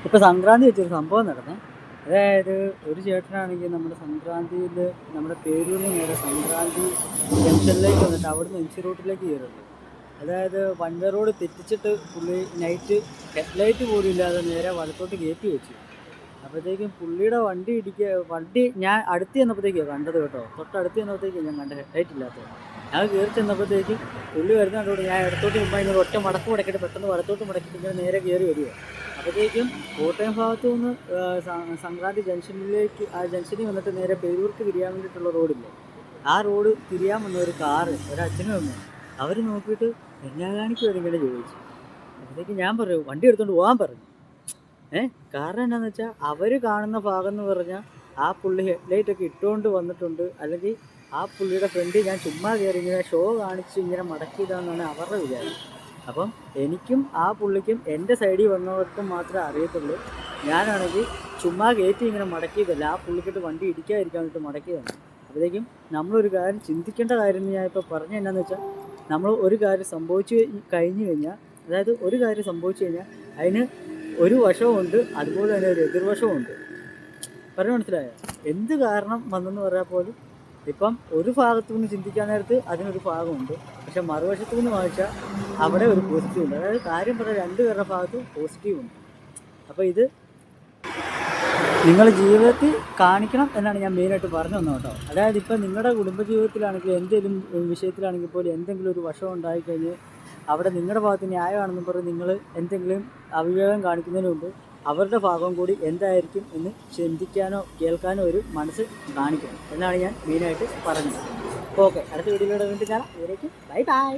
ഇപ്പോൾ സംക്രാന്തി വെച്ചൊരു സംഭവം നടന്നേ. അതായത് ഒരു ചേട്ടനാണെങ്കിൽ നമ്മുടെ സംക്രാന്തിയിൽ നമ്മുടെ പേരൂരിൽ നിന്ന് നേരെ സംക്രാന്തി ജംഗ്ഷനിലേക്ക് വന്നിട്ട് അവിടുന്ന് എം സി റോഡിലേക്ക് കയറുള്ളൂ. അതായത് വൺ വേ റോഡ് തെറ്റിച്ചിട്ട് പുള്ളി നൈറ്റ് ഹെഡ്ലൈറ്റ് പോലും ഇല്ലാതെ നേരെ വലത്തോട്ട് കയറ്റി വെച്ചു. അപ്പോഴത്തേക്കും പുള്ളിയുടെ വണ്ടി ഞാൻ അടുത്ത് ചെന്നപ്പോഴത്തേക്കാണ് കണ്ടത് കേട്ടോ. തൊട്ടടുത്ത് ചെന്നപ്പോഴത്തേക്കും ഞാൻ കണ്ട ഹെഡ്ലൈറ്റ് ഇല്ലാത്തത്. ഞാൻ കയറി ചെന്നപ്പോഴത്തേക്കും പുള്ളി വരുന്നതുകൊണ്ട് ഞാൻ ഇടത്തോട്ട് മുമ്പ് ഇങ്ങനെ ഒറ്റ മടക്ക് മുടക്കിയിട്ട് പെട്ടെന്ന് വലത്തോട്ട് മുടക്കിയിട്ട് ഇങ്ങനെ നേരെ കയറി വരിക. അപ്പോഴത്തേക്കും കോട്ടയം ഭാഗത്തു നിന്ന് സംക്രാന്തി ജംഗ്ഷനിലേക്ക് ആ ജംഗ്ഷനിൽ വന്നിട്ട് നേരെ പേരൂർക്ക് തിരിയാൻ വേണ്ടിയിട്ടുള്ള റോഡില്ലേ, ആ റോഡ് തിരിയാൻ വന്ന ഒരു കാറ് ഒരച്ഛനും വന്നു. അവർ നോക്കിയിട്ട് എന്നാ കാണിക്കുമോ ഇങ്ങനെ ചോദിച്ചു. അപ്പോഴത്തേക്ക് ഞാൻ പറഞ്ഞു വണ്ടി എടുത്തുകൊണ്ട് പോകാൻ പറഞ്ഞു. കാരണം എന്താണെന്ന് വെച്ചാൽ അവർ കാണുന്ന ഭാഗം എന്ന് പറഞ്ഞാൽ ആ പുള്ളി ഹെഡ്ലൈറ്റൊക്കെ ഇട്ടുകൊണ്ട് വന്നിട്ടുണ്ട്, അല്ലെങ്കിൽ ആ പുള്ളിയുടെ ഫ്രണ്ടിൽ ഞാൻ ചുമ്മാ കയറി ഇങ്ങനെ ഷോ കാണിച്ച് ഇങ്ങനെ മടക്കിയതാണെന്നാണ് അവരുടെ വിചാരം. അപ്പം എനിക്കും ആ പുള്ളിക്കും എൻ്റെ സൈഡിൽ വന്നവർക്കും മാത്രമേ അറിയത്തുള്ളൂ. ഞാനാണെങ്കിൽ ചുമ്മാ കയറ്റി ഇങ്ങനെ മടക്കിയതല്ല, ആ പുള്ളിക്കിട്ട് വണ്ടി ഇടിക്കാതിരിക്കാൻ വേണ്ടിയിട്ട് മടക്കിയതാണ്. അപ്പോഴത്തേക്കും നമ്മളൊരു കാര്യം ചിന്തിക്കേണ്ട കാര്യം ഞാൻ ഇപ്പോൾ പറഞ്ഞത് എന്നാന്ന് വെച്ചാൽ, നമ്മൾ ഒരു കാര്യം സംഭവിച്ചു കഴിഞ്ഞു കഴിഞ്ഞാൽ, അതായത് ഒരു കാര്യം സംഭവിച്ചു കഴിഞ്ഞാൽ അതിന് ഒരു വശവുമുണ്ട്, അതുപോലെ തന്നെ ഒരു എതിർവശവുമുണ്ട്. പറഞ്ഞ് മനസ്സിലായോ? എന്ത് കാരണം വന്നെന്ന് പറയാൻ പോലും ഇപ്പം ഒരു ഭാഗത്തു നിന്ന് ചിന്തിക്കാൻ നേരത്ത് അതിനൊരു ഭാഗമുണ്ട്, പക്ഷെ മറുവശത്തു നിന്ന് വായിച്ചാൽ അവിടെ ഒരു പോസിറ്റീവ് ഉണ്ട്. അതായത് കാര്യം പറയാൻ രണ്ടുപേരുടെ ഭാഗത്ത് പോസിറ്റീവ് ഉണ്ട്. അപ്പോൾ ഇത് നിങ്ങൾ ജീവിതത്തിൽ കാണിക്കണം എന്നാണ് ഞാൻ മെയിനായിട്ട് പറഞ്ഞു വന്നത് കേട്ടോ. അതായത് ഇപ്പം നിങ്ങളുടെ കുടുംബജീവിതത്തിലാണെങ്കിലും എന്തെങ്കിലും വിഷയത്തിലാണെങ്കിൽ പോലും എന്തെങ്കിലും ഒരു വശം ഉണ്ടായിക്കഴിഞ്ഞ് അവിടെ നിങ്ങളുടെ ഭാഗത്ത് ന്യായമാണെന്നും പറഞ്ഞ് നിങ്ങൾ എന്തെങ്കിലും അവിവേകം കാണിക്കുന്നതിന് മുമ്പ് അവരുടെ ഭാഗം കൂടി എന്തായിരിക്കും എന്ന് ചിന്തിക്കാനോ കേൾക്കാനോ ഒരു മനസ്സ് കാണിക്കണം എന്നാണ് ഞാൻ മെയിനായിട്ട് പറഞ്ഞത്. ഓക്കെ, അടുത്ത വീഡിയോയിലൂടെ വീണ്ടും കാണാം. ഇതിലേക്ക് ബൈ ബൈ.